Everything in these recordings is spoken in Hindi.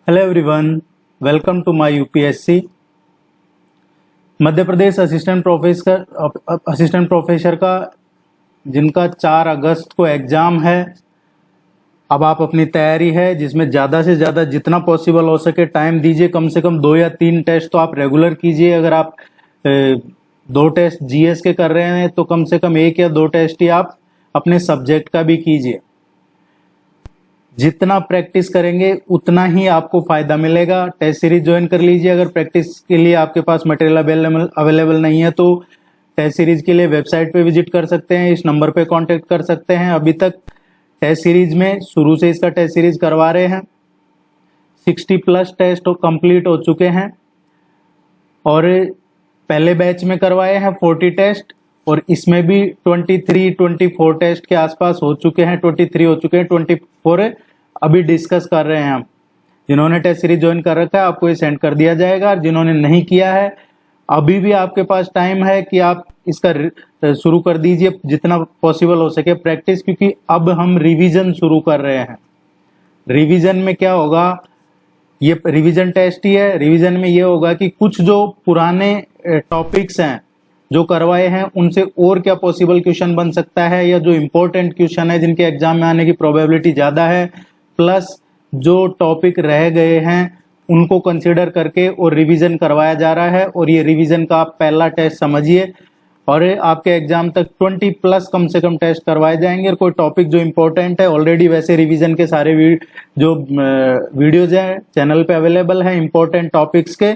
Hello everyone, welcome to my UPSC. Madhya Pradesh assistant professor का जिनका 4 अगस्त को एग्जाम है, अब आप अपनी तैयारी है जिसमें ज़्यादा से ज़्यादा जितना पॉसिबल हो सके टाइम दीजिए। कम से कम 2 या 3 टेस्ट तो आप रेगुलर कीजिए। अगर आप 2 टेस्ट जीएस के कर रहे हैं तो कम से कम 1 या 2 टेस्ट ही आप अपने सब्जेक्ट का भी कीजिए। जितना प्रैक्टिस करेंगे उतना ही आपको फायदा मिलेगा। टेस्ट सीरीज ज्वाइन कर लीजिए। अगर प्रैक्टिस के लिए आपके पास मटेरियल अवेलेबल नहीं है तो टेस्ट सीरीज के लिए वेबसाइट पे विजिट कर सकते हैं, इस नंबर पे कांटेक्ट कर सकते हैं। अभी तक टेस्ट सीरीज में शुरू से इसका टेस्ट सीरीज करवा रहे हैं। 60+ टेस्ट कंप्लीट हो चुके हैं और पहले बैच में करवाए हैं 40 टेस्ट और इसमें भी 23-24 टेस्ट के आसपास हो चुके हैं। 23 हो चुके हैं, 24 अभी डिस्कस कर रहे हैं हम। जिन्होंने टेस्ट सीरीज ज्वाइन कर रखा है आपको ये सेंड कर दिया जाएगा। जिन्होंने नहीं किया है अभी भी आपके पास टाइम है कि आप इसका शुरू कर दीजिए जितना पॉसिबल हो सके प्रैक्टिस, क्योंकि अब हम रिवीजन शुरू कर रहे हैं। रिवीजन में क्या होगा, ये रिवीजन टेस्ट ही है। रिवीजन में ये होगा कि कुछ जो पुराने टॉपिक्स हैं जो करवाए हैं उनसे और क्या पॉसिबल क्वेश्चन बन सकता है, या जो इम्पोर्टेंट क्वेश्चन है जिनके एग्जाम में आने की प्रोबेबिलिटी ज्यादा है, प्लस जो टॉपिक रह गए हैं उनको कंसीडर करके और रिवीजन करवाया जा रहा है। और ये रिवीजन का आप पहला टेस्ट समझिए और आपके एग्जाम तक 20+ कम से कम टेस्ट करवाए जाएंगे। और कोई टॉपिक जो इम्पोर्टेंट है, ऑलरेडी वैसे रिवीजन के सारे जो वीडियोज हैं चैनल पे अवेलेबल है इम्पोर्टेंट टॉपिक्स के।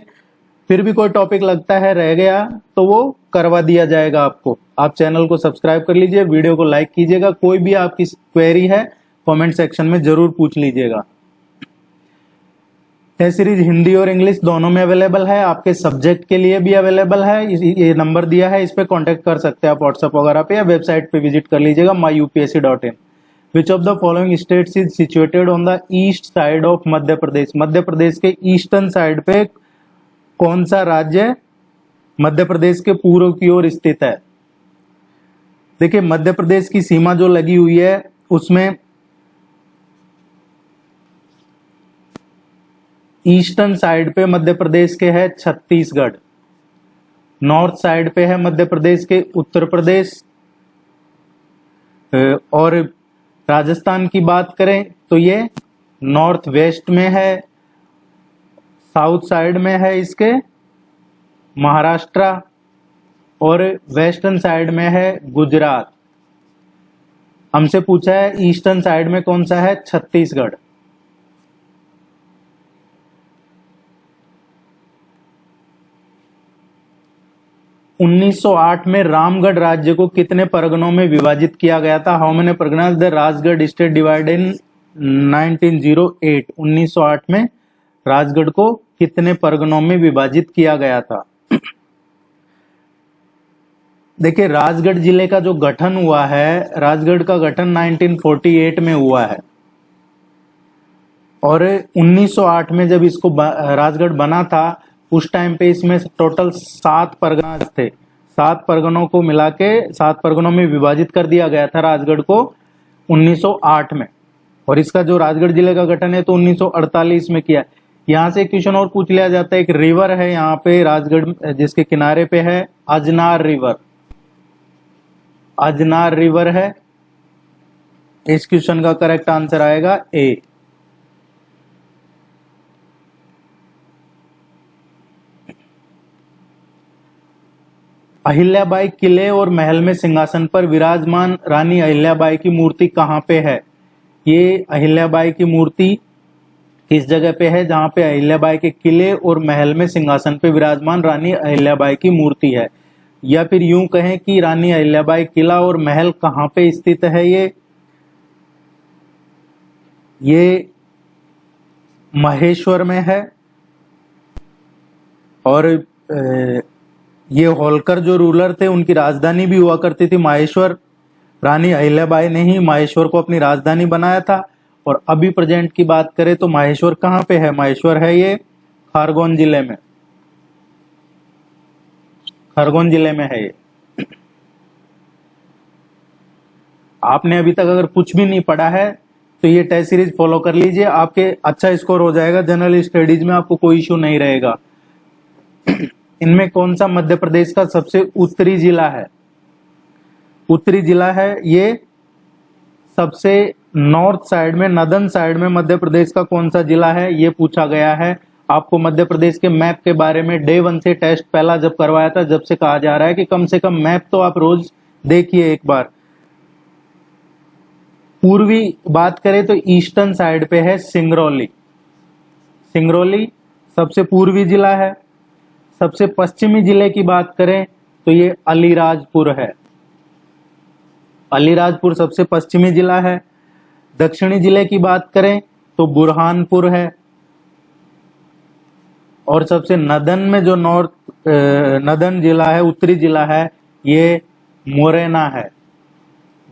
फिर भी कोई टॉपिक लगता है रह गया तो वो करवा दिया जाएगा आपको। आप चैनल को सब्सक्राइब कर लीजिए, वीडियो को लाइक कीजिएगा। कोई भी आपकी क्वेरी है कमेंट सेक्शन में जरूर पूछ लीजिएगा। टेस्ट सीरीज हिंदी और इंग्लिश दोनों में अवेलेबल है, आपके सब्जेक्ट के लिए भी अवेलेबल है। ये नंबर दिया है, इस पे कांटेक्ट कर सकते हैं आप व्हाट्सएप वगैरह पे, या वेबसाइट पे विजिट कर लीजिएगा myupsc.in। Which of the following states is situated on the east side of Madhya Pradesh? Madhya Pradesh के ईस्टर्न साइड पे कौन सा राज्य मध्य प्रदेश के पूर्व की ओर स्थित है? देखिए, मध्य प्रदेश की सीमा जो लगी हुई है उसमें ईस्टर्न साइड पे मध्य प्रदेश के है छत्तीसगढ़, नॉर्थ साइड पे है मध्य प्रदेश के उत्तर प्रदेश, और राजस्थान की बात करें तो ये नॉर्थ वेस्ट में है, साउथ साइड में है इसके महाराष्ट्र, और वेस्टर्न साइड में है गुजरात। हमसे पूछा है ईस्टर्न साइड में कौन सा है? छत्तीसगढ़। उन्नीस 1908 में रामगढ़ राज्य को कितने परगनों में विभाजित किया गया था? How many Parganas the Rajgarh state divide in 1908? 1908 में राजगढ़ को कितने परगनों में विभाजित किया गया था? देखिए, राजगढ़ जिले का जो गठन हुआ है, राजगढ़ का गठन 1948 में हुआ है और 1908 में जब इसको राजगढ़ बना था उस टाइम पे इसमें टोटल 7 परगना थे। 7 परगनों को मिला के 7 परगनों में विभाजित कर दिया गया था राजगढ़ को 1908 में। और इसका जो राजगढ़ जिले का गठन है तो 1948 में किया। यहाँ से क्वेश्चन और पूछ लिया जाता है, एक रिवर है यहाँ पे राजगढ़ जिसके किनारे पे है अजनार रिवर। अजनार रिवर है, इस क्वेश्चन का करेक्ट आंसर आएगा ए। अहिल्याबाई किले और महल में सिंहासन पर विराजमान रानी अहिल्याबाई की मूर्ति कहाँ पे है? ये अहिल्याबाई की मूर्ति किस जगह पे है जहां पे अहिल्याबाई के किले और महल में सिंहासन पे विराजमान रानी अहिल्याबाई की मूर्ति है? या फिर यूं कहें कि रानी अहिल्याबाई किला और महल कहाँ पे स्थित है? ये महेश्वर में है। और ये होलकर जो रूलर थे उनकी राजधानी भी हुआ करती थी माहेश्वर। रानी अहिल्याबाई ने ही माहेश्वर को अपनी राजधानी बनाया था। और अभी प्रेजेंट की बात करें तो माहेश्वर कहाँ पे है? माहेश्वर है ये खरगोन जिले में। खरगोन जिले में है ये। आपने अभी तक अगर कुछ भी नहीं पढ़ा है तो ये टेस्ट सीरीज फॉलो कर लीजिए, आपके अच्छा स्कोर हो जाएगा, जनरल स्टडीज में आपको कोई इश्यू नहीं रहेगा। इनमें कौन सा मध्य प्रदेश का सबसे उत्तरी जिला है? उत्तरी जिला है ये, सबसे नॉर्थ साइड में, नदन साइड में मध्य प्रदेश का कौन सा जिला है ये पूछा गया है। आपको मध्य प्रदेश के मैप के बारे में डे 1 से टेस्ट पहला जब करवाया था, जब से कहा जा रहा है कि कम से कम मैप तो आप रोज देखिए एक बार। पूर्वी बात करें तो ईस्टर्न साइड पे है सिंगरौली, सिंगरौली सबसे पूर्वी जिला है। सबसे पश्चिमी जिले की बात करें तो ये अलीराजपुर है, अलीराजपुर सबसे पश्चिमी जिला है। दक्षिणी जिले की बात करें तो बुरहानपुर है, और सबसे नदन में जो नदन जिला है, उत्तरी जिला है, ये मुरैना है,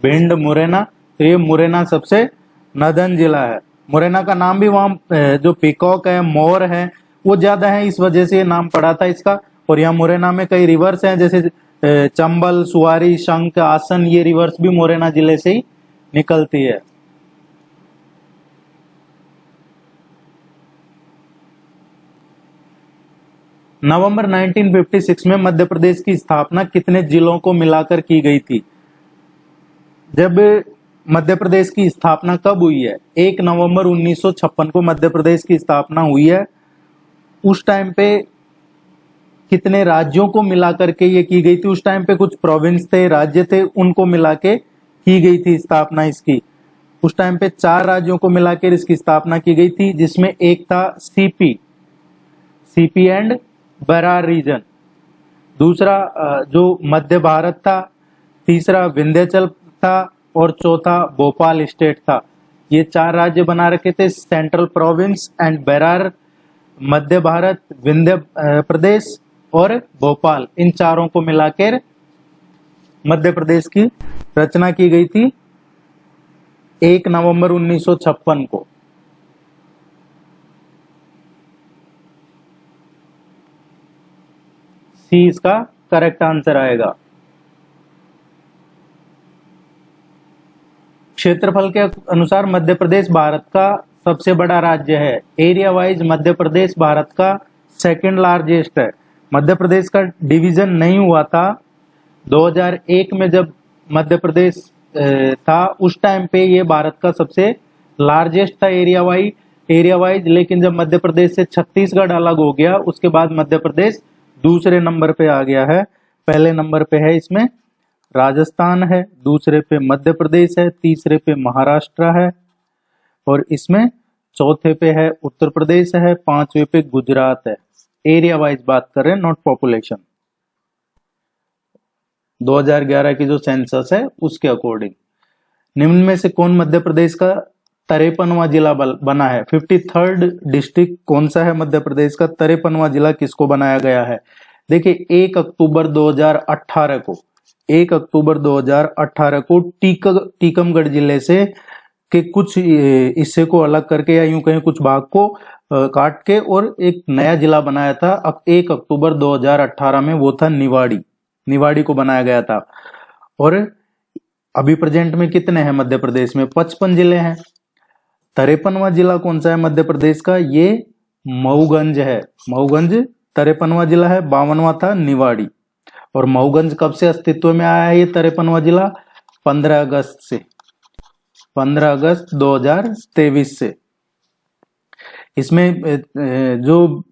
भिंड मुरैना। तो ये मुरैना सबसे नदन जिला है। मुरैना का नाम भी वहाँ जो पीकॉक है, मोर है, वो ज्यादा है, इस वजह से ये नाम पड़ा था इसका। और यहाँ मुरैना में कई रिवर्स हैं, जैसे चंबल, सुवारी, शंख, आसन, ये रिवर्स भी मुरैना जिले से ही निकलती है। नवंबर 1956 में मध्य प्रदेश की स्थापना कितने जिलों को मिलाकर की गई थी? जब मध्य प्रदेश की स्थापना कब हुई है? 1 नवंबर 1956 को मध्य प्रदेश की स्थापना हुई है। उस टाइम पे कितने राज्यों को मिलाकर के ये की गई थी? उस टाइम पे कुछ प्रोविंस थे, राज्य थे, उनको मिला के की गई थी स्थापना इसकी। उस टाइम पे 4 राज्यों को मिलाकर इसकी स्थापना की गई थी, जिसमें एक था सीपी एंड बरार रीजन, दूसरा जो मध्य भारत था, तीसरा विंध्याचल था, और चौथा भोपाल स्टेट था। ये 4 राज्य बना रखे थे, सेंट्रल प्रोविंस एंड बरार, मध्य भारत, विंध्य प्रदेश और भोपाल, इन चारों को मिलाकर मध्य प्रदेश की रचना की गई थी 1 नवंबर 1956 को। सी इसका करेक्ट आंसर आएगा। क्षेत्रफल के अनुसार मध्य प्रदेश भारत का सबसे बड़ा राज्य है। एरिया वाइज मध्य प्रदेश भारत का सेकंड लार्जेस्ट है। मध्य प्रदेश का डिवीजन नहीं हुआ था 2001 में, जब मध्य प्रदेश था उस टाइम पे ये भारत का सबसे लार्जेस्ट था एरिया वाइज, लेकिन जब मध्य प्रदेश से छत्तीसगढ़ अलग हो गया, उसके बाद मध्य प्रदेश दूसरे नंबर पे आ गया है। पहले नंबर पे है इसमें राजस्थान है, दूसरे पे मध्य प्रदेश है, तीसरे पे महाराष्ट्र है, और इसमें चौथे पे है उत्तर प्रदेश है, 5वें पे गुजरात है। एरिया वाइज बात कर रहे हैं, नॉट पॉपुलेशन। 2011 की जो सेंसस है उसके अकॉर्डिंग। निम्न में से कौन मध्य प्रदेश का 53वां जिला बना है? 53rd डिस्ट्रिक्ट कौन सा है मध्य प्रदेश का? 53वां जिला किसको बनाया गया है? देखिए 1 अक्टूबर 2018 को, 1 अक्टूबर 2018 को टीकमगढ़ जिले से के कुछ हिस्से को अलग करके, या यूं कहें कुछ भाग को काट के, और एक नया जिला बनाया था 1 अक्टूबर 2018 में, वो था निवाड़ी को बनाया गया था। और अभी प्रेजेंट में कितने हैं मध्य प्रदेश में? 55 जिले हैं। 53वां जिला कौन सा है मध्य प्रदेश का? ये मऊगंज है। मऊगंज 53वां जिला है, 52वां था निवाड़ी। और मऊगंज कब से अस्तित्व में आया है ये 53वां जिला? 15 अगस्त से, 15 अगस्त 2023 से। इसमें जो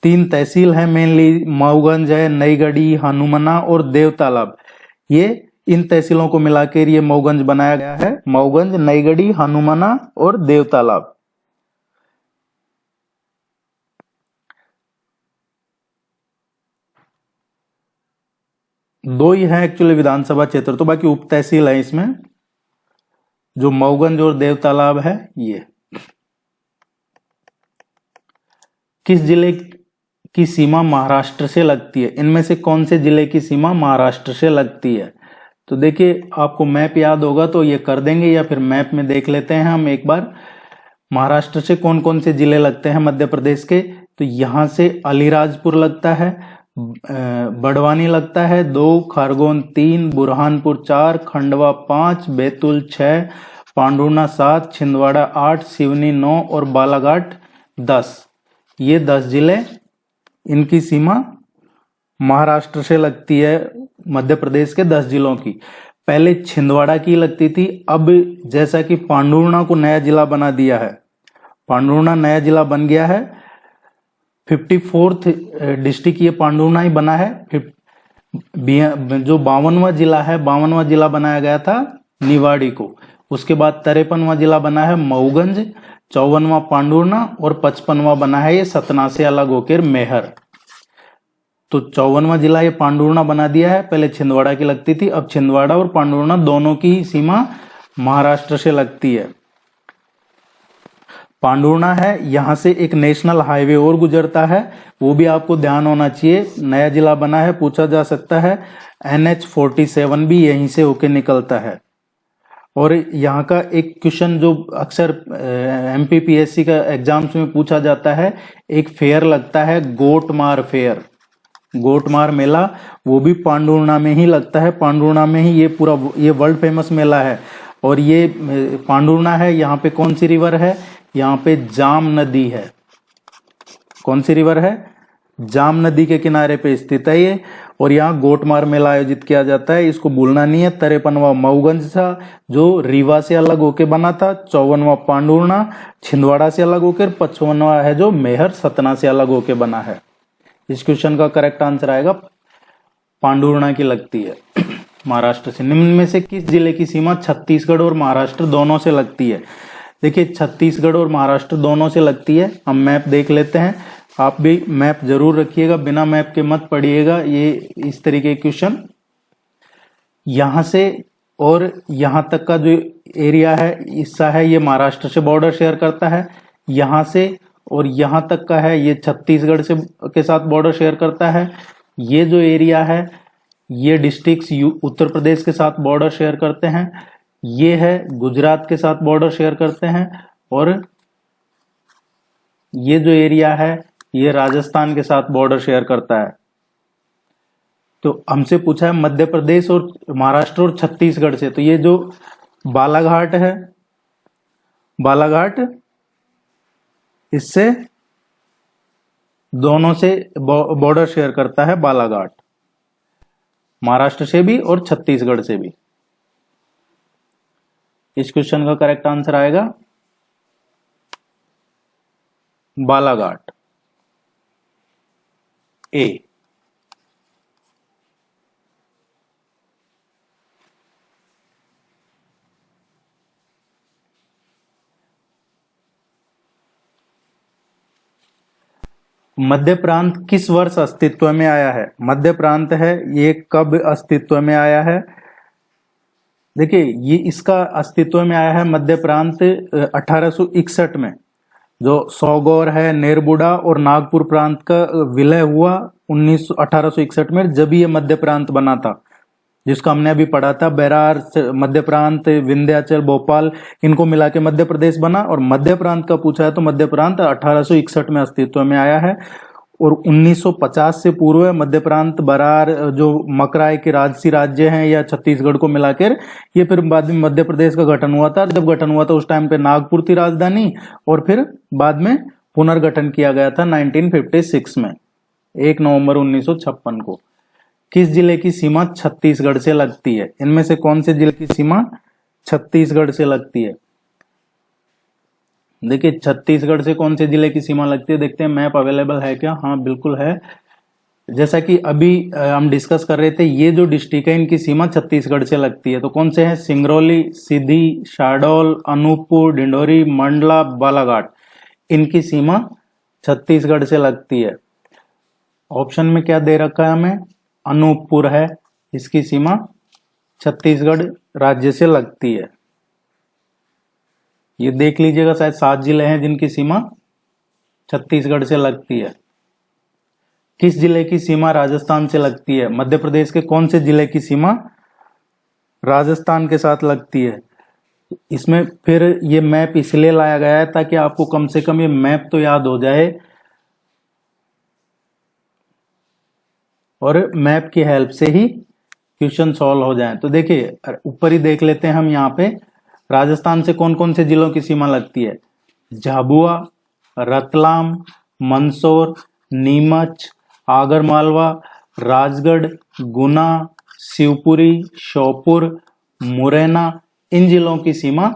3 तहसील है मेनली, मऊगंज है, नईगढ़ी, हनुमना और देवतालाब, ये इन तहसीलों को मिलाकर ये मऊगंज बनाया गया है। मऊगंज, नईगढ़ी, हनुमना और देवतालाब। दो ही है एक्चुअली विधानसभा क्षेत्र, तो बाकी उप तहसील है इसमें। जो मऊगंज और देवतालाब है ये। किस जिले की सीमा महाराष्ट्र से लगती है? इनमें से कौन से जिले की सीमा महाराष्ट्र से लगती है? तो देखिए आपको मैप याद होगा तो ये कर देंगे, या फिर मैप में देख लेते हैं हम एक बार। महाराष्ट्र से कौन कौन से जिले लगते हैं मध्य प्रदेश के? तो यहां से अलीराजपुर लगता है, बड़वानी लगता है 2, खरगोन 3, बुरहानपुर 4, खंडवा 5, बैतूल 6, पांडुर्णा 7, छिंदवाड़ा 8, सिवनी 9 और बालाघाट 10। ये 10 जिले, इनकी सीमा महाराष्ट्र से लगती है, मध्य प्रदेश के 10 जिलों की। पहले छिंदवाड़ा की लगती थी, अब जैसा कि पांडुर्णा को नया जिला बना दिया है, पांडुर्णा नया जिला बन गया है, 54th डिस्ट्रिक्ट ये पांडुर्णा ही बना है। जो 52वां जिला है, 52वां जिला बनाया गया था निवाड़ी को। उसके बाद 53वां जिला बना है मऊगंज, 54वां पांडुर्णा और 55वां बना है ये सतना से अलग होकर मेहर। तो 54वां जिला ये पांडुर्णा बना दिया है, पहले छिंदवाड़ा की लगती थी, अब छिंदवाड़ा और पांडुर्णा दोनों की सीमा महाराष्ट्र से लगती है। पांडुर्णा है, यहां से एक नेशनल हाईवे और गुजरता है, वो भी आपको ध्यान होना चाहिए, नया जिला बना है, पूछा जा सकता है। NH47 भी यहीं से होके निकलता है। और यहाँ का एक क्वेश्चन जो अक्सर MPPSC का एग्जाम्स में पूछा जाता है, एक फेयर लगता है गोटमार फेयर, गोटमार मेला, वो भी पांडुर्णा में ही लगता है, पांडुर्णा में ही ये पूरा ये वर्ल्ड फेमस मेला है। और ये पांडुर्णा है, यहाँ पे कौन सी रिवर है, यहाँ पे जाम नदी है। कौन सी रिवर है, जाम नदी के किनारे पे स्थित है ये। और यहाँ गोटमार मेला आयोजित किया जाता है, इसको भूलना नहीं है। 53वां मऊगंज था जो रीवा से अलग होकर बना था, 54वां पांडुर्णा छिंदवाड़ा से अलग होकर, 55वां है जो मेहर सतना से अलग होकर बना है। इस क्वेश्चन का करेक्ट आंसर आएगा पांडुर्णा की लगती है महाराष्ट्र से। निम्न में से किस जिले की सीमा छत्तीसगढ़ और महाराष्ट्र दोनों से लगती है? देखिए छत्तीसगढ़ और महाराष्ट्र दोनों से लगती है। हम मैप देख लेते हैं, आप भी मैप जरूर रखिएगा, बिना मैप के मत पढ़िएगा ये इस तरीके के क्वेश्चन। यहां से और यहां तक का जो एरिया है, हिस्सा है, ये महाराष्ट्र से बॉर्डर शेयर करता है। यहां से और यहां तक का है, ये छत्तीसगढ़ से के साथ बॉर्डर शेयर करता है। ये जो एरिया है, ये डिस्ट्रिक्ट्स उत्तर प्रदेश के साथ बॉर्डर शेयर करते हैं। ये है गुजरात के साथ बॉर्डर शेयर करते हैं। और ये जो एरिया है, ये राजस्थान के साथ बॉर्डर शेयर करता है। तो हमसे पूछा है मध्य प्रदेश और महाराष्ट्र और छत्तीसगढ़ से, तो ये जो बालाघाट है, बालाघाट इससे दोनों से बॉर्डर शेयर करता है, बालाघाट महाराष्ट्र से भी और छत्तीसगढ़ से भी। इस क्वेश्चन का करेक्ट आंसर आएगा बालाघाट, ए। मध्य प्रांत किस वर्ष अस्तित्व में आया है? मध्य प्रांत है, ये कब अस्तित्व में आया है? देखिए ये इसका अस्तित्व में आया है मध्य प्रांत 1861 में, जो सौगौर है, नेरबुडा और नागपुर प्रांत का विलय हुआ 1861 में, जब ये मध्य प्रांत बना था, जिसको हमने अभी पढ़ा था। बेरार मध्य प्रांत, विंध्याचल, भोपाल, इनको मिला के मध्य प्रदेश बना। और मध्य प्रांत का पूछा है तो मध्य प्रांत 1861 में अस्तित्व में आया है। और 1950 से पूर्व मध्य प्रांत, बरार, जो मकराई के राजसी राज्य हैं या छत्तीसगढ़ को मिलाकर, ये फिर बाद में मध्य प्रदेश का गठन हुआ था। जब गठन हुआ था उस टाइम पे नागपुर थी राजधानी, और फिर बाद में पुनर्गठन किया गया था 1956 में, 1 नवंबर 1956 को। किस जिले की सीमा छत्तीसगढ़ से लगती है? इनमें से कौन से जिले की सीमा छत्तीसगढ़ से लगती है? देखिए छत्तीसगढ़ से कौन से जिले की सीमा लगती है, देखते हैं मैप अवेलेबल है क्या। हाँ बिल्कुल है। जैसा कि अभी हम डिस्कस कर रहे थे, ये जो डिस्ट्रिक्ट है इनकी सीमा छत्तीसगढ़ से लगती है। तो कौन से हैं? सिंगरौली, सीधी, शाहडोल, अनूपपुर, डिंडोरी, मंडला, बालाघाट, इनकी सीमा छत्तीसगढ़ से लगती है। ऑप्शन में क्या दे रखा है हमें? अनूपपुर है, इसकी सीमा छत्तीसगढ़ राज्य से लगती है। ये देख लीजिएगा, शायद 7 जिले हैं जिनकी सीमा छत्तीसगढ़ से लगती है। किस जिले की सीमा राजस्थान से लगती है? मध्य प्रदेश के कौन से जिले की सीमा राजस्थान के साथ लगती है? इसमें फिर ये मैप इसलिए लाया गया है ताकि आपको कम से कम ये मैप तो याद हो जाए और मैप की हेल्प से ही क्वेश्चन सॉल्व हो जाए। तो देखिए ऊपर ही देख लेते हैं हम यहाँ पे, राजस्थान से कौन कौन से जिलों की सीमा लगती है? झाबुआ, रतलाम, मंदसौर, नीमच, आगरमालवा, राजगढ़, गुना, शिवपुरी, श्योपुर, मुरैना, इन जिलों की सीमा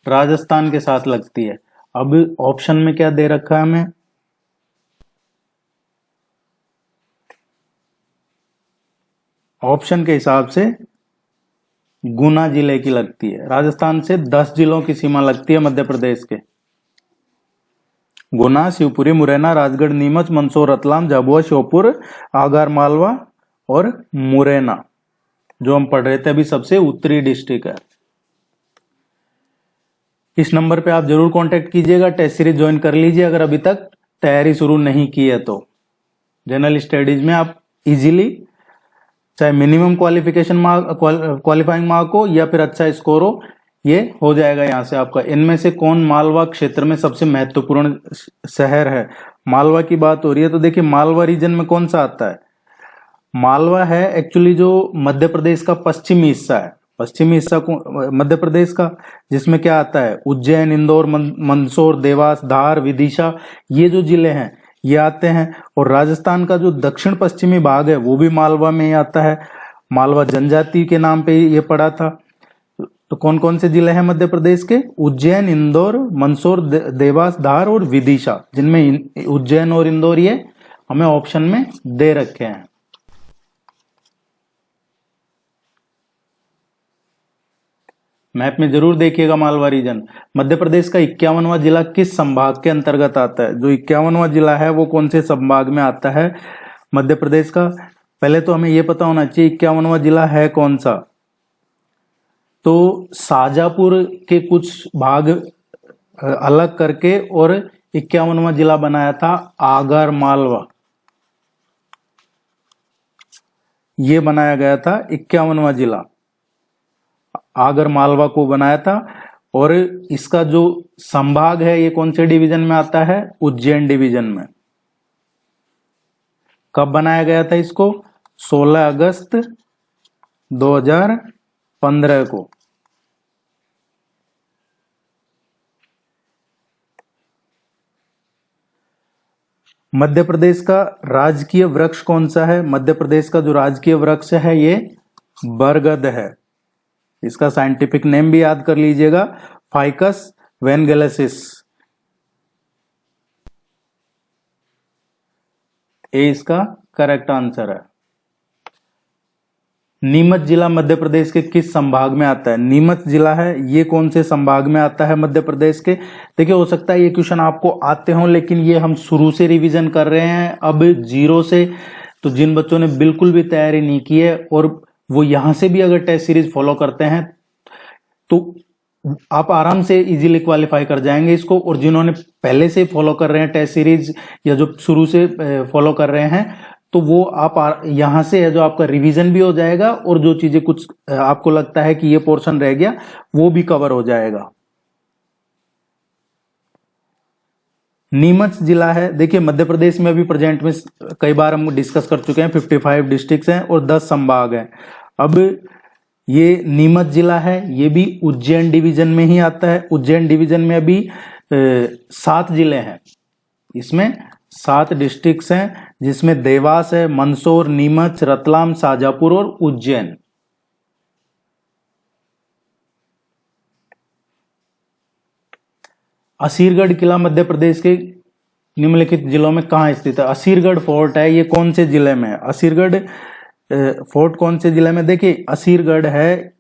राजस्थान के साथ लगती है। अब ऑप्शन में क्या दे रखा है हमें? ऑप्शन के हिसाब से गुना जिले की लगती है। राजस्थान से 10 जिलों की सीमा लगती है मध्य प्रदेश के। गुना, शिवपुरी, मुरैना, राजगढ़, नीमच, मंदसौर, रतलाम, झाबुआ, श्योपुर, आगरमालवा और मुरैना, जो हम पढ़ रहे थे अभी, सबसे उत्तरी डिस्ट्रिक्ट है। इस नंबर पे आप जरूर कांटेक्ट कीजिएगा, टेस्ट सीरीज ज्वाइन कर लीजिए अगर अभी तक तैयारी शुरू नहीं की है तो। जनरल स्टडीज में आप इजीली, चाहे minimum qualification mark, qualifying mark हो या फिर अच्छा स्कोर हो, ये हो जाएगा यहाँ से आपका। इनमें से कौन मालवा क्षेत्र में सबसे महत्वपूर्ण शहर है? मालवा की बात हो रही है तो देखिए मालवा रीजन में कौन सा आता है? मालवा है एक्चुअली जो मध्य प्रदेश का पश्चिमी हिस्सा है, पश्चिमी हिस्सा को मध्य प्रदेश का, जिसमें क्या आता है? उज्जैन, इंदौर, मंदसौर, देवास, धार, विदिशा, ये जो जिले हैं ये आते हैं। और राजस्थान का जो दक्षिण पश्चिमी भाग है वो भी मालवा में ही आता है। मालवा जनजाति के नाम पे ये पड़ा था। तो कौन कौन से जिले हैं मध्य प्रदेश के? उज्जैन, इंदौर, मंदसौर, देवास, धार और विदिशा, जिनमें उज्जैन और इंदौर ये हमें ऑप्शन में दे रखे हैं। मैप में जरूर देखिएगा मालवा रीजन। मध्य प्रदेश का 51वां जिला किस संभाग के अंतर्गत आता है? जो 51वां जिला है वो कौन से संभाग में आता है मध्य प्रदेश का? पहले तो हमें यह पता होना चाहिए 51वां जिला है कौन सा। तो शाजापुर के कुछ भाग अलग करके और 51वां जिला बनाया था आगरमालवा, ये बनाया गया था 51वां जिला, आगरमालवा को बनाया था। और इसका जो संभाग है ये कौन से डिवीजन में आता है? उज्जैन डिवीजन में। कब बनाया गया था इसको? 16 अगस्त 2015 को। मध्य प्रदेश का राजकीय वृक्ष कौन सा है? मध्य प्रदेश का जो राजकीय वृक्ष है ये बरगद है। इसका साइंटिफिक नेम भी याद कर लीजिएगा, फाइकस वैनगेलेसिस। ये इसका करेक्ट आंसर है। नीमच जिला मध्य प्रदेश के किस संभाग में आता है? नीमच जिला है ये कौन से संभाग में आता है मध्य प्रदेश के? देखिए हो सकता है ये क्वेश्चन आपको आते हों, लेकिन ये हम शुरू से रिवीजन कर रहे हैं अब जीरो से। तो जिन बच्चों ने बिल्कुल भी तैयारी नहीं की है और वो यहां से भी अगर टेस्ट सीरीज फॉलो करते हैं तो आप आराम से इजीली क्वालिफाई कर जाएंगे इसको। और जिन्होंने पहले से फॉलो कर रहे हैं टेस्ट सीरीज या जो शुरू से फॉलो कर रहे हैं तो वो आप यहां से है जो आपका रिवीजन भी हो जाएगा और जो चीजें कुछ आपको लगता है कि ये पोर्शन रह गया वो भी कवर हो जाएगा। नीमच जिला है, देखिए मध्य प्रदेश में अभी प्रेजेंट में कई बार हम डिस्कस कर चुके हैं, 55 डिस्ट्रिक्ट्स हैं और 10 संभाग हैं। अब ये नीमच जिला है ये भी उज्जैन डिवीजन में ही आता है। उज्जैन डिवीजन में अभी 7 जिले हैं, इसमें 7 डिस्ट्रिक्ट्स हैं जिसमें देवास है, मंदसौर, नीमच, रतलाम, शाजापुर और उज्जैन। असीरगढ़ किला मध्य प्रदेश के निम्नलिखित जिलों में कहां स्थित है? असीरगढ़ फोर्ट है ये कौन से जिले में है? असीरगढ़ फोर्ट कौन से जिले में? देखिए असीरगढ़ है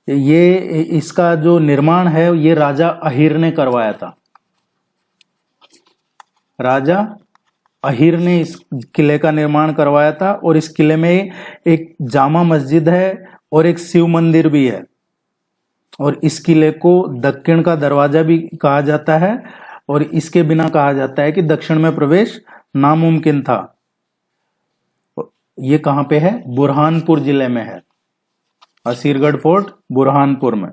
ये, इसका जो निर्माण है ये राजा अहिर ने करवाया था। राजा अहिर ने इस किले का निर्माण करवाया था और इस किले में एक जामा मस्जिद है और एक शिव मंदिर भी है। और इस किले को दक्षिण का दरवाजा भी कहा जाता है और इसके बिना कहा जाता है कि दक्षिण में प्रवेश नामुमकिन था। ये कहां पे है? बुरहानपुर जिले में है। असीरगढ़ फोर्ट बुरहानपुर में।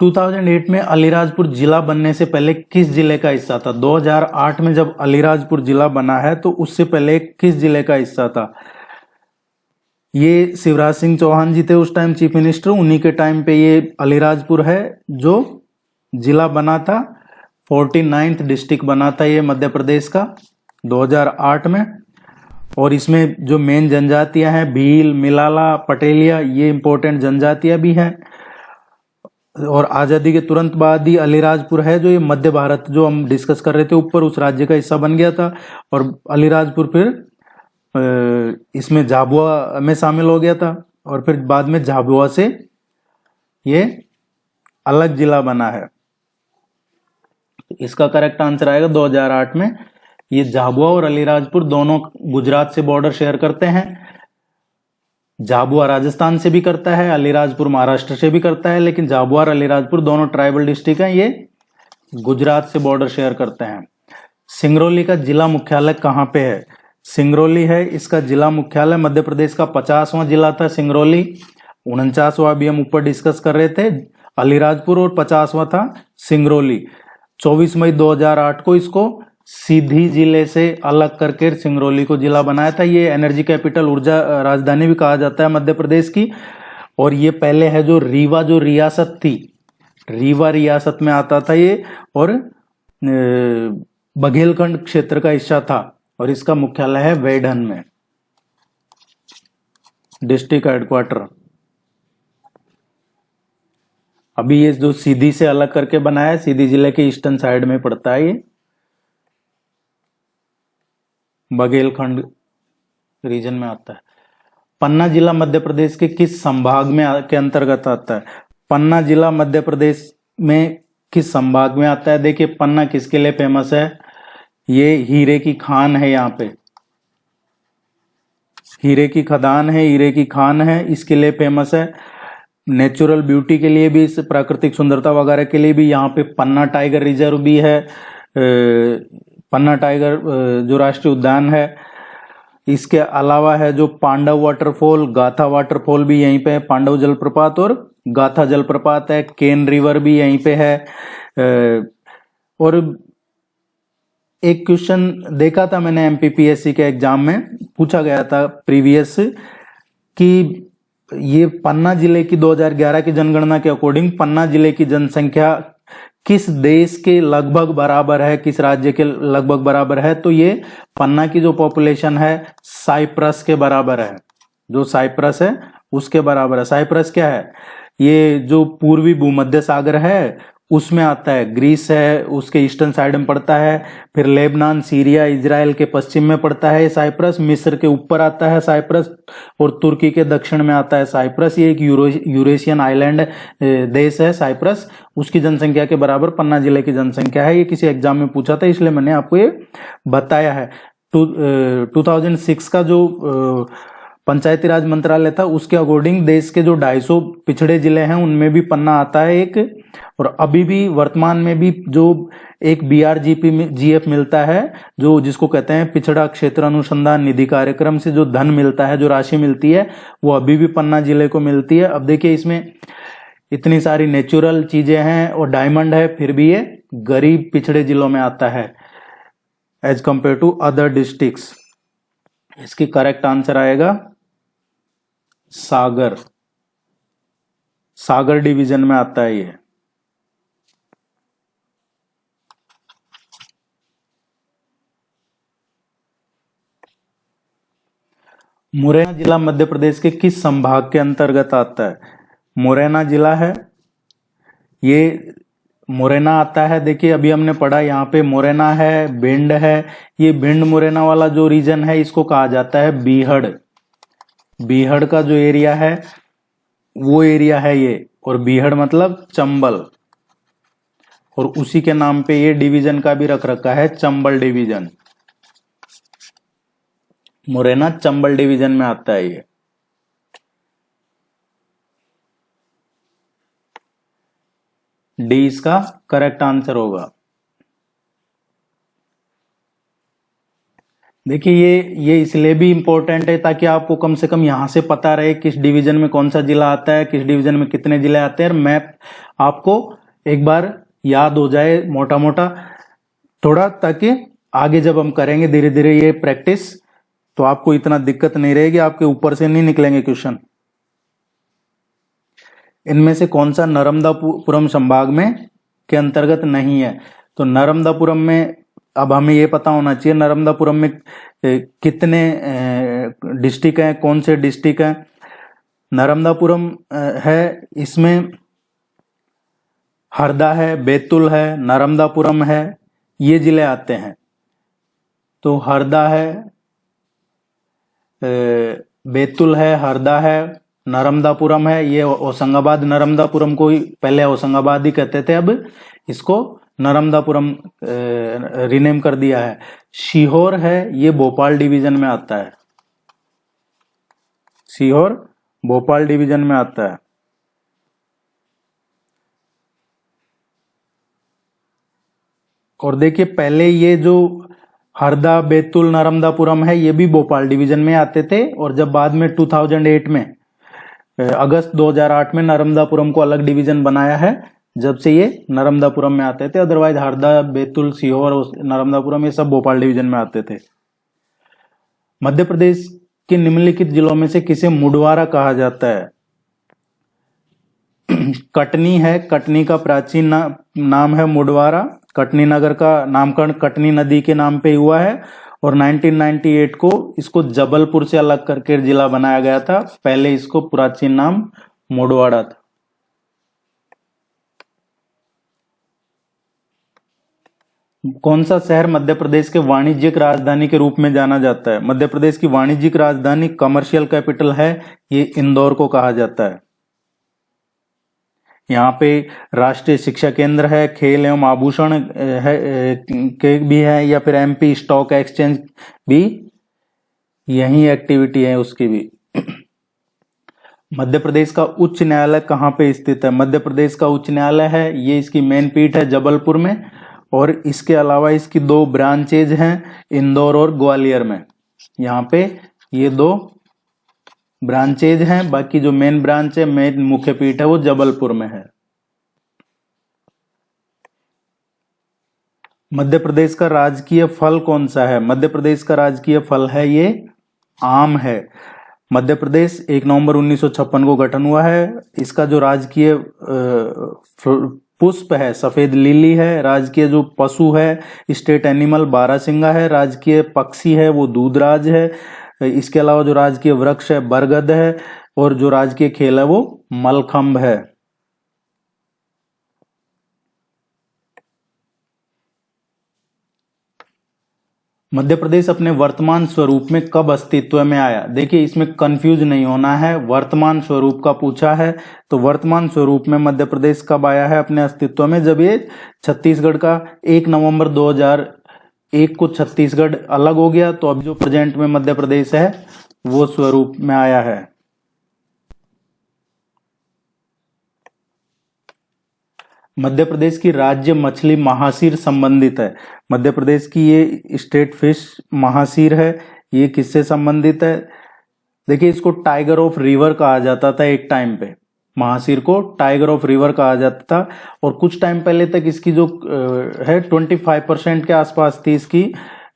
टू 2008 में अलीराजपुर जिला बनने से पहले किस जिले का हिस्सा था? 2008 में जब अलीराजपुर जिला बना है तो उससे पहले किस जिले का हिस्सा था? ये शिवराज सिंह चौहान जी थे उस टाइम चीफ मिनिस्टर, उन्हीं के टाइम पे ये अलीराजपुर है जो जिला बना था, 49th डिस्ट्रिक्ट बना था ये मध्य प्रदेश का 2008 में। और इसमें जो मेन जनजातियां हैं, भील, मिलाला, पटेलिया, ये इंपॉर्टेंट जनजातियां भी हैं। और आजादी के तुरंत बाद ही अलीराजपुर है जो ये मध्य भारत जो हम डिस्कस कर रहे थे ऊपर, उस राज्य का हिस्सा बन गया था। और अलीराजपुर फिर इसमें झाबुआ में शामिल हो गया था, और फिर बाद में झाबुआ से ये अलग जिला बना है। इसका करेक्ट आंसर आएगा 2008 में। ये झाबुआ और अलीराजपुर दोनों गुजरात से बॉर्डर शेयर करते हैं। झाबुआ राजस्थान से भी करता है, अलीराजपुर महाराष्ट्र से भी करता है, लेकिन झाबुआ और अलीराजपुर दोनों ट्राइबल डिस्ट्रिक्ट हैं, ये गुजरात से बॉर्डर शेयर करते हैं। सिंगरौली का जिला मुख्यालय कहाँ पे है? सिंगरौली है इसका जिला मुख्यालय। मध्य प्रदेश का 50वां जिला था सिंगरौली, 49वां अभी हम ऊपर डिस्कस कर रहे थे अलीराजपुर, और 50वां था सिंगरौली। 24 मई 2008 को इसको सीधी जिले से अलग करके सिंगरौली को जिला बनाया था। ये एनर्जी कैपिटल, ऊर्जा राजधानी भी कहा जाता है मध्य प्रदेश की। और ये पहले है जो रीवा जो रियासत थी, रीवा रियासत में आता था ये, और बघेलखंड क्षेत्र का हिस्सा था, और इसका मुख्यालय है वेढन में, डिस्ट्रिक्ट हेडक्वार्टर। अभी ये जो सीधी से अलग करके बनाया है, सीधी जिले के ईस्टर्न साइड में पड़ता है ये, बघेलखंड रीजन में आता है। पन्ना जिला मध्य प्रदेश के किस संभाग में के अंतर्गत आता है? पन्ना जिला मध्य प्रदेश में किस संभाग में आता है? देखिए पन्ना किसके लिए फेमस है? ये हीरे की खान है, यहाँ पे हीरे की खदान है, हीरे की खान है, इसके लिए फेमस है। नेचुरल ब्यूटी के लिए भी, इस प्राकृतिक सुंदरता वगैरह के लिए भी यहाँ पे पन्ना टाइगर रिजर्व भी है, पन्ना टाइगर जो राष्ट्रीय उद्यान है। इसके अलावा है जो पांडव वाटरफॉल, गाथा वाटरफॉल भी यहीं पे है, पांडव जलप्रपात और गाथा जलप्रपात है। केन रिवर भी यहीं पे है। और एक क्वेश्चन देखा था मैंने एमपीपीएससी के एग्जाम में, पूछा गया था प्रीवियस कि ये पन्ना जिले की 2011 की जनगणना के अकॉर्डिंग पन्ना जिले की जनसंख्या किस देश के लगभग बराबर है, किस राज्य के लगभग बराबर है? तो ये पन्ना की जो पॉपुलेशन है साइप्रस के बराबर है, जो साइप्रस है उसके बराबर है। साइप्रस क्या है? ये जो पूर्वी भूमध्य सागर है उसमें आता है, ग्रीस है उसके ईस्टर्न साइड में पड़ता है, फिर लेबनान, सीरिया, इजराइल के पश्चिम में पड़ता है साइप्रस, मिस्र के ऊपर आता है साइप्रस, और तुर्की के दक्षिण में आता है साइप्रस। ये एक यूरेशियन आइलैंड देश है साइप्रस, उसकी जनसंख्या के बराबर पन्ना जिले की जनसंख्या है। ये किसी एग्जाम में पूछा था, इसलिए मैंने आपको ये बताया है। 2006 का जो पंचायती राज मंत्रालय था उसके अकॉर्डिंग देश के जो 250 पिछड़े जिले हैं उनमें भी पन्ना आता है एक। और अभी भी वर्तमान में भी जो एक BRGF मिलता है, जो जिसको कहते हैं पिछड़ा क्षेत्र अनुसंधान निधि कार्यक्रम से जो धन मिलता है, जो राशि मिलती है, वो अभी भी पन्ना जिले को मिलती है। अब देखिए इसमें इतनी सारी नेचुरल चीजें हैं और डायमंड है, फिर भी ये गरीब पिछड़े जिलों में आता है as compare to other districts. इसकी करेक्ट आंसर आएगा सागर, सागर डिवीजन में आता है ये। मुरैना जिला मध्य प्रदेश के किस संभाग के अंतर्गत आता है? मुरैना जिला है, ये मुरैना आता है। देखिए अभी हमने पढ़ा यहाँ पे मुरैना है, भिंड है, ये भिंड मुरैना वाला जो रीजन है इसको कहा जाता है बीहड़। बीहड़ का जो एरिया है वो एरिया है ये, और बीहड़ मतलब चंबल, और उसी के नाम पे ये डिवीजन का भी रख रखा है, चंबल डिवीजन। मुरैना चंबल डिवीजन में आता है ये। डी इसका करेक्ट आंसर होगा। देखिए ये इसलिए भी इंपॉर्टेंट है ताकि आपको कम से कम यहां से पता रहे किस डिवीजन में कौन सा जिला आता है, किस डिवीजन में कितने जिले आते हैं, और मैप आपको एक बार याद हो जाए मोटा मोटा थोड़ा, ताकि आगे जब हम करेंगे धीरे धीरे ये प्रैक्टिस तो आपको इतना दिक्कत नहीं रहेगी, आपके ऊपर से नहीं निकलेंगे क्वेश्चन। इनमें से कौन सा नर्मदापुरम संभाग में के अंतर्गत नहीं है? तो नर्मदापुरम में, अब हमें ये पता होना चाहिए नर्मदापुरम में कितने डिस्ट्रिक्ट हैं, कौन से डिस्ट्रिक्ट हैं। नर्मदापुरम है, इसमें हरदा है, बैतूल है, नर्मदापुरम है, ये जिले आते हैं। तो हरदा है, बैतूल है, हरदा है, नर्मदापुरम है। ये होशंगाबाद, नर्मदापुरम को पहले होशंगाबाद ही कहते थे, अब इसको नर्मदापुरम रीनेम कर दिया है। सीहोर है, ये भोपाल डिवीजन में आता है। सीहोर भोपाल डिवीजन में आता है। और देखिए पहले ये जो हरदा, बैतूल, नर्मदापुरम है, ये भी भोपाल डिवीजन में आते थे, और जब बाद में 2008 में अगस्त 2008 में नर्मदापुरम को अलग डिवीजन बनाया है, जब से ये नर्मदापुरम में आते थे। अदरवाइज हरदा, बैतूल, सीहोर, नर्मदापुरम ये सब भोपाल डिवीजन में आते थे। मध्य प्रदेश के निम्नलिखित जिलों में से किसे मुडवारा कहा जाता है? कटनी है, कटनी का प्राचीन नाम है मुडवारा। कटनी नगर का नामकरण कटनी नदी के नाम पे हुआ है, और 1998 को इसको जबलपुर से अलग करके जिला बनाया गया था। पहले इसको प्राचीन नाम मुडवाड़ा था। कौन सा शहर मध्य प्रदेश के वाणिज्यिक राजधानी के रूप में जाना जाता है? मध्य प्रदेश की वाणिज्यिक राजधानी, कमर्शियल कैपिटल है, ये इंदौर को कहा जाता है। यहाँ पे राष्ट्रीय शिक्षा केंद्र है, खेल एवं आभूषण है के भी है, या फिर एमपी स्टॉक एक्सचेंज भी यही एक्टिविटी है उसकी भी। मध्य प्रदेश का उच्च न्यायालय कहाँ पे स्थित है? मध्य प्रदेश का उच्च न्यायालय है, ये इसकी मेन पीठ है जबलपुर में, और इसके अलावा इसकी 2 ब्रांचेज हैं, इंदौर और ग्वालियर में। यहाँ पे ये 2 ब्रांचेज हैं, बाकी जो मेन ब्रांच है, मेन मुख्य पीठ है, वो जबलपुर में है। मध्य प्रदेश का राजकीय फल कौन सा है? मध्य प्रदेश का राजकीय फल है ये आम है। मध्य प्रदेश 1 नवंबर 1956 को गठन हुआ है। इसका जो राजकीय पुष्प है सफेद लिली है। राजकीय जो पशु है, स्टेट एनिमल, बारहसिंगा है। राजकीय पक्षी है वो दूधराज है। इसके अलावा जो राजकीय वृक्ष है बरगद है, और जो राजकीय खेल है वो मलखंभ है। मध्य प्रदेश अपने वर्तमान स्वरूप में कब अस्तित्व में आया? देखिए इसमें कंफ्यूज नहीं होना है, वर्तमान स्वरूप का पूछा है, तो वर्तमान स्वरूप में मध्य प्रदेश कब आया है अपने अस्तित्व में? जब ये छत्तीसगढ़ का 1 नवंबर 2001 को छत्तीसगढ़ अलग हो गया, तो अब जो प्रेजेंट में मध्य प्रदेश है वो स्वरूप में आया है। मध्य प्रदेश की राज्य मछली महासीर संबंधित है। मध्य प्रदेश की ये स्टेट फिश महासीर है, ये किससे संबंधित है? देखिए इसको टाइगर ऑफ रिवर कहा जाता था एक टाइम पे, महासीर को टाइगर ऑफ रिवर कहा जाता था, और कुछ टाइम पहले तक इसकी जो है 25% के आसपास थी इसकी,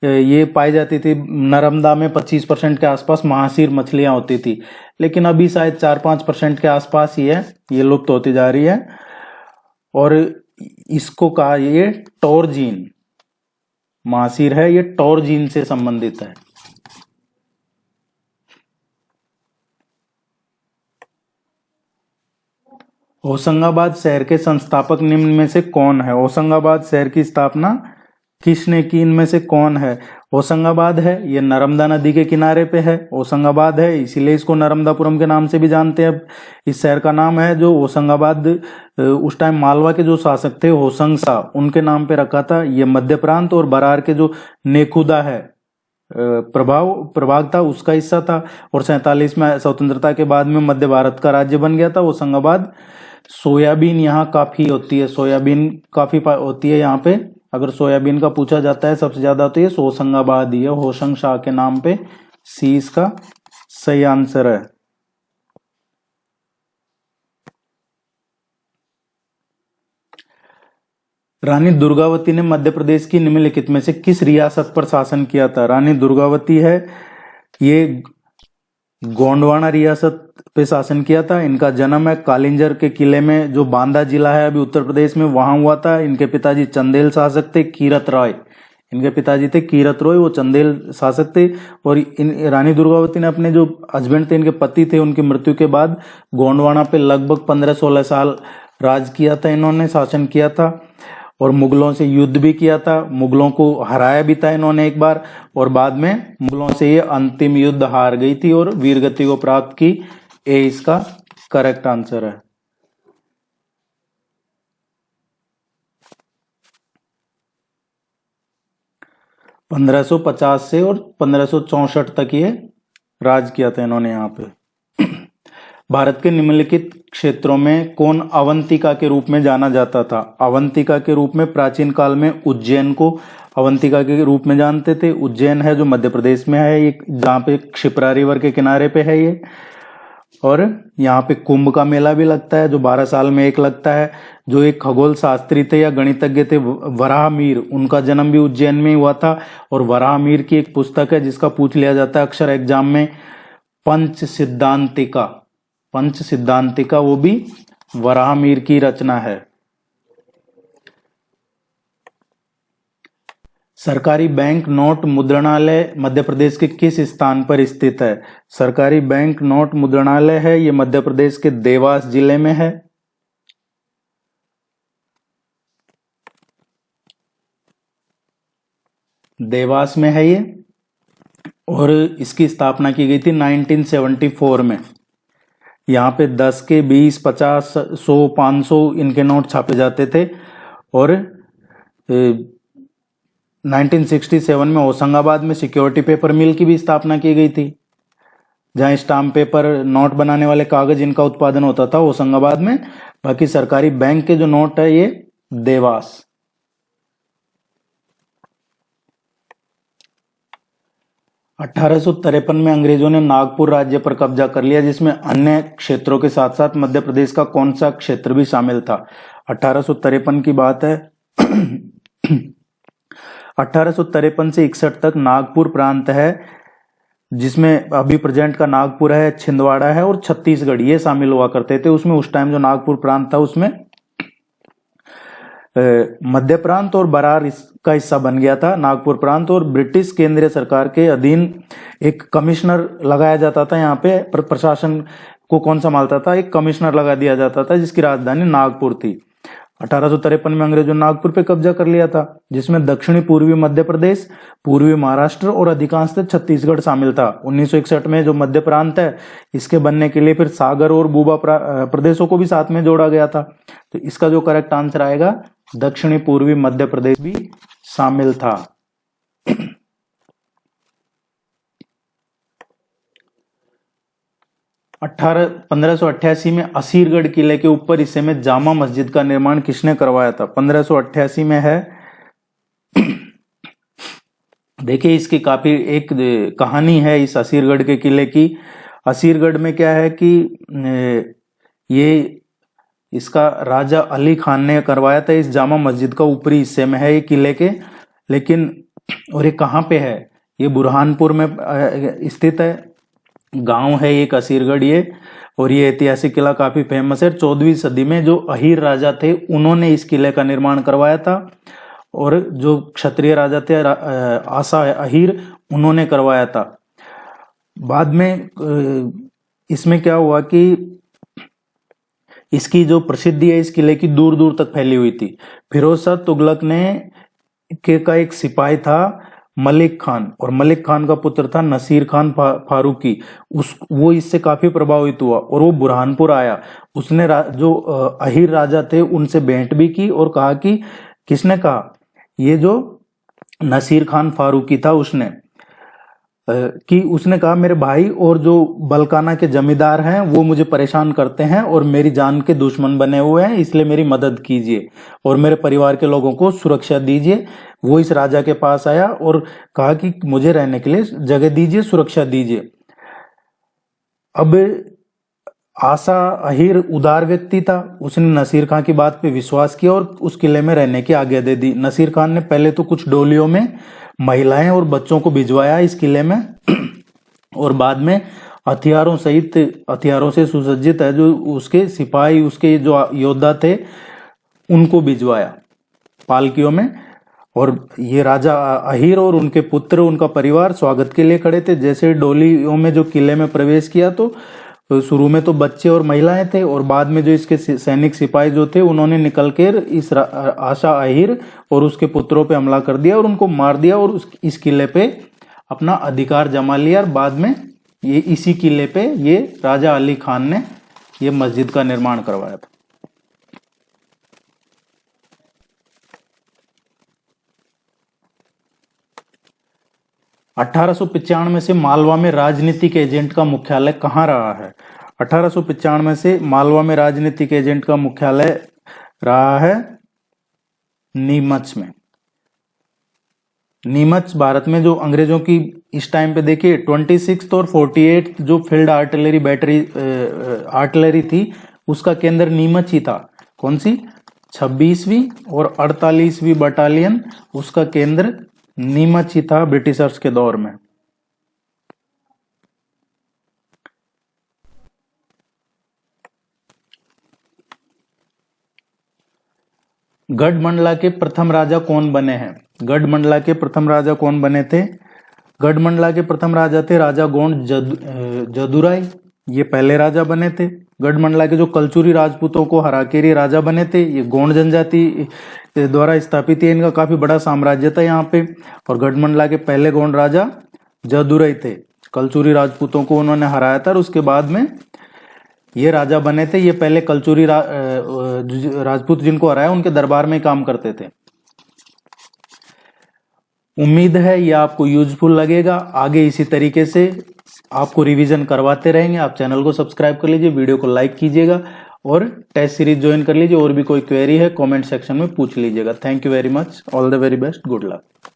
ये पाई जाती थी। नर्मदा में 25% के आसपास महासीर मछलियां होती थी, लेकिन अभी शायद 4-5% के आसपास ही है, ये लुप्त होती जा रही है। और इसको कहा ये टॉर्जीन महासीर है, ये टॉर्जीन से संबंधित है। होशंगाबाद शहर के संस्थापक निम्न में से कौन है? होशंगाबाद शहर की स्थापना किसने की? इनमें से कौन है? होशंगाबाद है, ये नर्मदा नदी के किनारे पे है। होशंगाबाद है, इसीलिए इसको नर्मदापुरम के नाम से भी जानते हैं। अब इस शहर का नाम है जो होशंगाबाद, उस टाइम मालवा के जो शासक थे होशंग उनके नाम पे रखा था। ये मध्य प्रांत और बरार के जो नेखुदा है प्रभाग था उसका हिस्सा था, और 47 में स्वतंत्रता के बाद में मध्य भारत का राज्य बन गया था होशंगाबाद। सोयाबीन यहाँ काफी होती है, सोयाबीन काफी होती है यहाँ पे। अगर सोयाबीन का पूछा जाता है सबसे ज्यादा तो ये होशंगाबाद ही है, होशंग शाह के नाम पे। सी इसका सही आंसर है। रानी दुर्गावती ने मध्य प्रदेश की निम्नलिखित में से किस रियासत पर शासन किया था? रानी दुर्गावती है, ये गोंडवाना रियासत पे शासन किया था। इनका जन्म है कालिंजर के किले में, जो बांदा जिला है अभी उत्तर प्रदेश में, वहां हुआ था। इनके पिताजी चंदेल शासक थे, कीरत रॉय। इनके पिताजी थे कीरत रॉय, वो चंदेल शासक थे। और इन रानी दुर्गावती ने अपने जो हस्बैंड थे, इनके पति थे, उनकी मृत्यु के बाद गोंडवाना पे लगभग 15-16 साल राज किया था, इन्होंने शासन किया था। और मुगलों से युद्ध भी किया था, मुगलों को हराया भी था इन्होंने एक बार, और बाद में मुगलों से ये अंतिम युद्ध हार गई थी और वीरगति को प्राप्त की। ये इसका करेक्ट आंसर है। पंद्रह सौ 1550 से और 1564 तक ये राज किया था इन्होंने यहाँ पे। भारत के निम्नलिखित क्षेत्रों में कौन अवंतिका के रूप में जाना जाता था? अवंतिका के रूप में प्राचीन काल में उज्जैन को अवंतिका के रूप में जानते थे। उज्जैन है जो मध्य प्रदेश में है, ये जहाँ पे क्षिप्रा रिवर के किनारे पे है ये। और यहाँ पे कुंभ का मेला भी लगता है, जो 12 साल में एक लगता है। जो एक खगोल शास्त्री थे या गणितज्ञ थे वराहमिहिर, उनका जन्म भी उज्जैन में ही हुआ था। और वराहमिहिर की एक पुस्तक है जिसका पूछ लिया जाता है अक्सर एग्जाम में, पंच सिद्धांतिका। पंच सिद्धांतिका वो भी वराहमिहिर की रचना है। सरकारी बैंक नोट मुद्रणालय मध्य प्रदेश के किस स्थान पर स्थित है? सरकारी बैंक नोट मुद्रणालय है ये मध्य प्रदेश के देवास जिले में है। देवास में है ये। और इसकी स्थापना की गई थी 1974 में। यहाँ पे 10 के 20, 50, 100, 500 इनके नोट छापे जाते थे। और 1967 में होशंगाबाद में सिक्योरिटी पेपर मिल की भी स्थापना की गई थी, जहां स्टाम्प पेपर, नोट बनाने वाले कागज, इनका उत्पादन होता था होशंगाबाद में। बाकी सरकारी बैंक के जो नोट है ये देवास। 1853 में अंग्रेजों ने नागपुर राज्य पर कब्जा कर लिया, जिसमें अन्य क्षेत्रों के साथ साथ मध्य प्रदेश का कौन सा क्षेत्र भी शामिल था? 1853 की बात है। 1853 से 61 तक नागपुर प्रांत है, जिसमें अभी प्रेजेंट का नागपुर है, छिंदवाड़ा है और छत्तीसगढ़, ये शामिल हुआ करते थे। उसमें उस टाइम जो नागपुर प्रांत था उसमें मध्य प्रांत और बरार का हिस्सा बन गया था नागपुर प्रांत। और ब्रिटिश केंद्रीय सरकार के अधीन एक कमिश्नर लगाया जाता था। यहाँ पे प्रशासन को कौन संभालता था? एक कमिश्नर लगा दिया जाता था, जिसकी राजधानी नागपुर थी। 1853 में अंग्रेजों ने नागपुर पे कब्जा कर लिया था, जिसमें दक्षिणी पूर्वी मध्य प्रदेश, पूर्वी महाराष्ट्र और अधिकांशतः छत्तीसगढ़ शामिल था। 1961 में जो मध्य प्रांत है, इसके बनने के लिए फिर सागर और बूबा प्रदेशों को भी साथ में जोड़ा गया था। तो इसका जो करेक्ट आंसर आएगा, दक्षिणी पूर्वी मध्य प्रदेश भी शामिल था। 1588 में असीरगढ़ किले के ऊपर हिस्से में जामा मस्जिद का निर्माण किसने करवाया था? 1588 में है। देखिए इसकी काफी एक कहानी है इस असीरगढ़ के किले की। असीरगढ़ में क्या है कि ये इसका राजा अली खान ने करवाया था। इस जामा मस्जिद का ऊपरी हिस्से में है ये किले के। लेकिन और ये कहाँ पे है? ये बुरहानपुर में स्थित है, गांव है एक असीरगढ़ ये। और ये ऐतिहासिक किला काफी फेमस है। 14वीं सदी में जो अहीर राजा थे उन्होंने इस किले का निर्माण करवाया था, और जो क्षत्रिय राजा थे आसा अहीर, उन्होंने करवाया था। बाद में इसमें क्या हुआ कि इसकी जो प्रसिद्धि है इस किले की दूर दूर तक फैली हुई थी। फिरोज शाह तुगलक ने का एक सिपाही था मलिक खान, और मलिक खान का पुत्र था नसीर खान फारूकी। वो इससे काफी प्रभावित हुआ और वो बुरहानपुर आया। उसने जो अहीर राजा थे उनसे भेंट भी की, और कहा कि किसने कहा? ये जो नसीर खान फारूकी था उसने कहा मेरे भाई और जो बलकाना के जमींदार हैं वो मुझे परेशान करते हैं और मेरी जान के दुश्मन बने हुए हैं, इसलिए मेरी मदद कीजिए और मेरे परिवार के लोगों को सुरक्षा दीजिए। वो इस राजा के पास आया और कहा कि मुझे रहने के लिए जगह दीजिए, सुरक्षा दीजिए। अब आसा अहीर उदार व्यक्ति था, उसने नसीर खान की बात पे विश्वास किया और उस किले में रहने की आज्ञा दे दी। नसीर खान ने पहले तो कुछ डोलियों में महिलाएं और बच्चों को भिजवाया इस किले में, और बाद में हथियारों सहित, हथियारों से सुसज्जित है जो उसके सिपाही, उसके जो योद्धा थे उनको भिजवाया पालकियों में। और ये राजा अहीर और उनके पुत्र, उनका परिवार स्वागत के लिए खड़े थे। जैसे डोलियों में जो किले में प्रवेश किया तो शुरू में तो बच्चे और महिलाएं थे, और बाद में जो इसके सैनिक सिपाही जो थे उन्होंने निकलकर इस आशा अहीर और उसके पुत्रों पे हमला कर दिया और उनको मार दिया, और इस किले पे अपना अधिकार जमा लिया। और बाद में ये इसी किले पे ये राजा अली खान ने ये मस्जिद का निर्माण करवाया था। अठारह से मालवा में राजनीतिक एजेंट का मुख्यालय कहाँ रहा है? 1895 से मालवा में राजनीतिक एजेंट का मुख्यालय रहा है नीमच में। नीमच भारत में जो अंग्रेजों की इस टाइम पे देखिए 26 और 48 जो फील्ड आर्टिलरी बैटरी आर्टिलरी थी उसका केंद्र नीमच ही था। कौन सी? 26वीं और 48वीं बटालियन, उसका केंद्र नीमच ही था ब्रिटिशर्स के दौर में। गढ़मंडला के प्रथम राजा कौन बने हैं? गढ़मंडला के प्रथम राजा कौन बने थे? गढ़मंडला के प्रथम राजा थे राजा गोंड जदुराई, ये पहले राजा बने थे। गढ़मंडला के जो कलचुरी राजपूतों को हरा के ये राजा बने थे, ये गोंड जनजाति द्वारा स्थापित है, इनका काफी बड़ा साम्राज्य था यहाँ पे। और गढ़मंडला के पहले गोंड राजा जदुराई थे, कलचुरी राजपूतों को उन्होंने हराया था और उसके बाद में ये राजा बने थे। ये पहले कलचुरी राजपूत जिनको हराया उनके दरबार में काम करते थे। उम्मीद है ये आपको यूजफुल लगेगा। आगे इसी तरीके से आपको रिवीजन करवाते रहेंगे। आप चैनल को सब्सक्राइब कर लीजिए, वीडियो को लाइक कीजिएगा और टेस्ट सीरीज ज्वाइन कर लीजिए। और भी कोई क्वेरी है कमेंट सेक्शन में पूछ लीजिएगा। Thank you very much, all the very best, good luck.